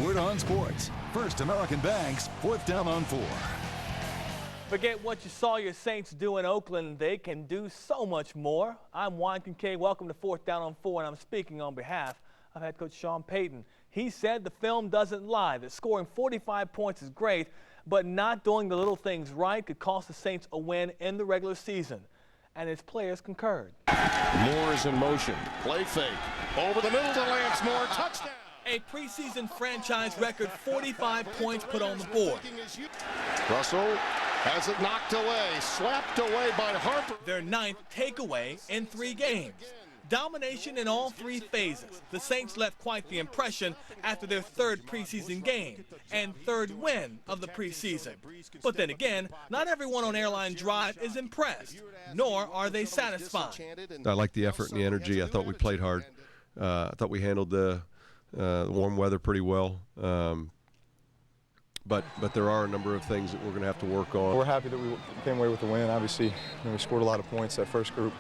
Word on Sports. First American Bank's 4th down on 4. Forget what you saw your Saints do in Oakland. They can do so much more. I'm Juan Kincaid. Welcome to 4th down on 4, and I'm speaking on behalf of head coach Sean Payton. He said the film doesn't lie, that scoring 45 points is great, but not doing the little things right could cost the Saints a win in the regular season. And his players concurred. Moore is in motion. Play fake. Over the middle to Lance Moore. Touchdown. A preseason franchise record 45 points put on the board. Russell has it knocked away. Slapped away by Harper. Their 9th takeaway in 3 games. Domination in all 3 phases. The Saints left quite the impression after their 3rd preseason game and 3rd win of the preseason. But then again, not everyone on Airline Drive is impressed, nor are they satisfied. I like the effort and the energy. I thought we played hard. I thought we handled the warm weather pretty well. But there are a number of things that we're going to have to work on. We're happy that we came away with the win. Obviously, we scored a lot of points that first group.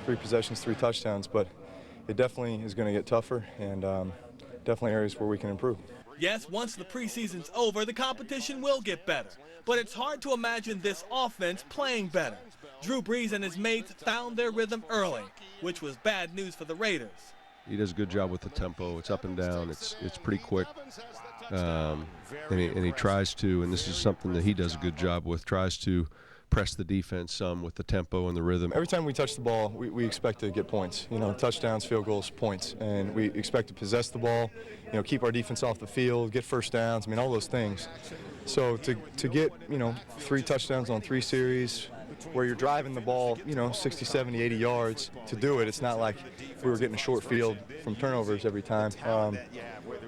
3 possessions, 3 touchdowns, but it definitely is going to get tougher and definitely areas where we can improve. Yes, once the preseason's over, the competition will get better, but it's hard to imagine this offense playing better. Drew Brees and his mates found their rhythm early, which was bad news for the Raiders. He does a good job with the tempo. It's up and down. It's pretty quick, and he tries to, and this is something that he does a good job with, tries to press the defense some with the tempo and the rhythm. Every time we touch the ball, we expect to get points. Touchdowns, field goals, points, and we expect to possess the ball. Keep our defense off the field, get first downs. All those things. So to get 3 touchdowns on 3 series, where you're driving the ball 60, 70, 80 yards to do it. It's not like we were getting a short field from turnovers every time.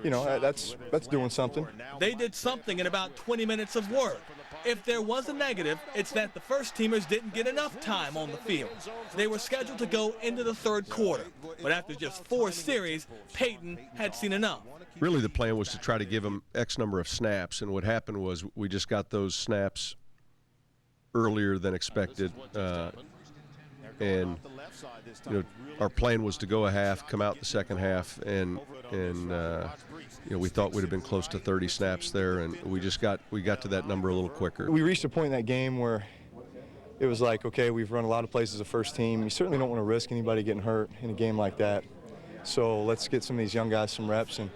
That's doing something. They did something in about 20 minutes of work. If there was a negative, it's that the first teamers didn't get enough time on the field. They were scheduled to go into the 3rd quarter, but after just 4 series, Payton had seen enough. Really the plan was to try to give them X number of snaps, and what happened was we just got those snaps earlier than expected, and our plan was to go a half, come out the second half, and we thought we'd have been close to 30 snaps there, and we got to that number a little quicker. We reached a point in that game where it was like, okay, we've run a lot of plays as a first team. You certainly don't want to risk anybody getting hurt in a game like that. So let's get some of these young guys some reps, and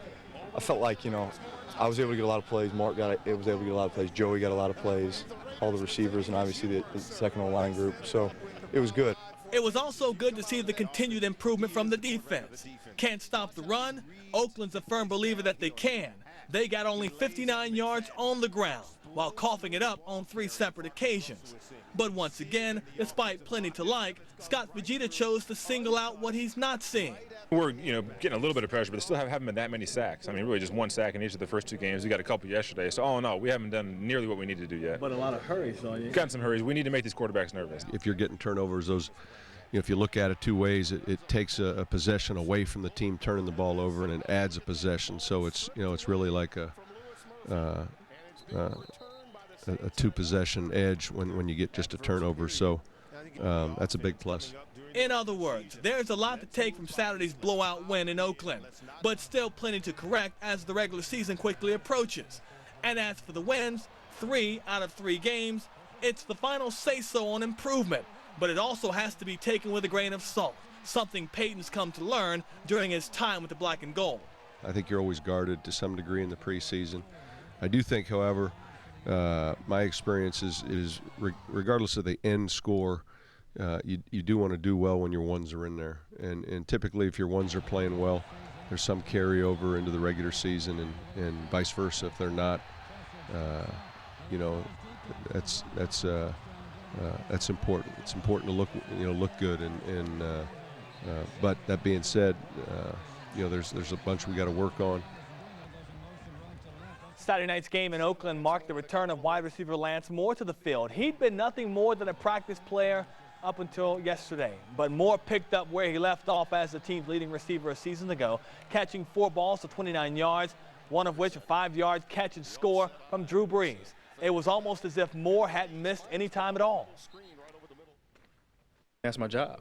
I felt like I was able to get a lot of plays. Mark was able to get a lot of plays. Joey got a lot of plays. All the receivers, and obviously the second line group. So it was good. It was also good to see the continued improvement from the defense. Can't stop the run. Oakland's a firm believer that they can. They got only 59 yards on the ground while coughing it up on 3 separate occasions. But once again, despite plenty to like, Scott Vegeta chose to single out what he's not seeing. We're getting a little bit of pressure, but still haven't been that many sacks. Really just 1 sack in each of the first 2 games. We got a couple yesterday, so all in all, we haven't done nearly what we need to do yet. But a lot of hurries on you. Got some hurries. We need to make these quarterbacks nervous. If you're getting turnovers, those, if you look at it 2 ways, it takes a possession away from the team turning the ball over, and it adds a possession. So it's it's really like a 2-possession edge when you get just a turnover. So that's a big plus. In other words, there's a lot to take from Saturday's blowout win in Oakland, but still plenty to correct as the regular season quickly approaches. And as for the wins, 3 out of 3 games, it's the final say-so on improvement, but it also has to be taken with a grain of salt, something Payton's come to learn during his time with the black and gold. I think you're always guarded to some degree in the preseason. I do think, however, my experience is regardless of the end score, you do want to do well when your ones are in there, and typically if your ones are playing well, there's some carryover into the regular season, and vice versa if they're not. That's important. It's important to look good, but that being said, there's a bunch we got to work on. Saturday night's game in Oakland marked the return of wide receiver Lance Moore to the field. He'd been nothing more than a practice player up until yesterday, but Moore picked up where he left off as the team's leading receiver a season ago, catching 4 balls for 29 yards, one of which a 5-yard catch and score from Drew Brees. It was almost as if Moore hadn't missed any time at all. That's my job.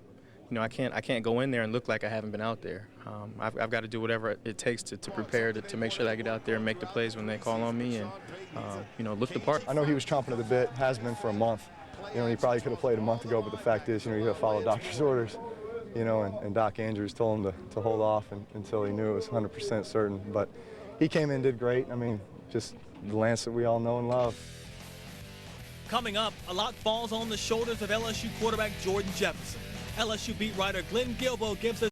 I can't go in there and look like I haven't been out there. I've got to do whatever it takes to prepare to make sure that I get out there and make the plays when they call on me and, look the part. I know he was chomping at the bit, has been for a month. He probably could have played a month ago, but the fact is, you got to follow doctor's orders. And Doc Andrews told him to hold off until he knew it was 100% certain. But he came in, did great. I mean, just the Lance that we all know and love. Coming up, a lot falls on the shoulders of LSU quarterback Jordan Jefferson. LSU beat writer Glenn Gilbo gives us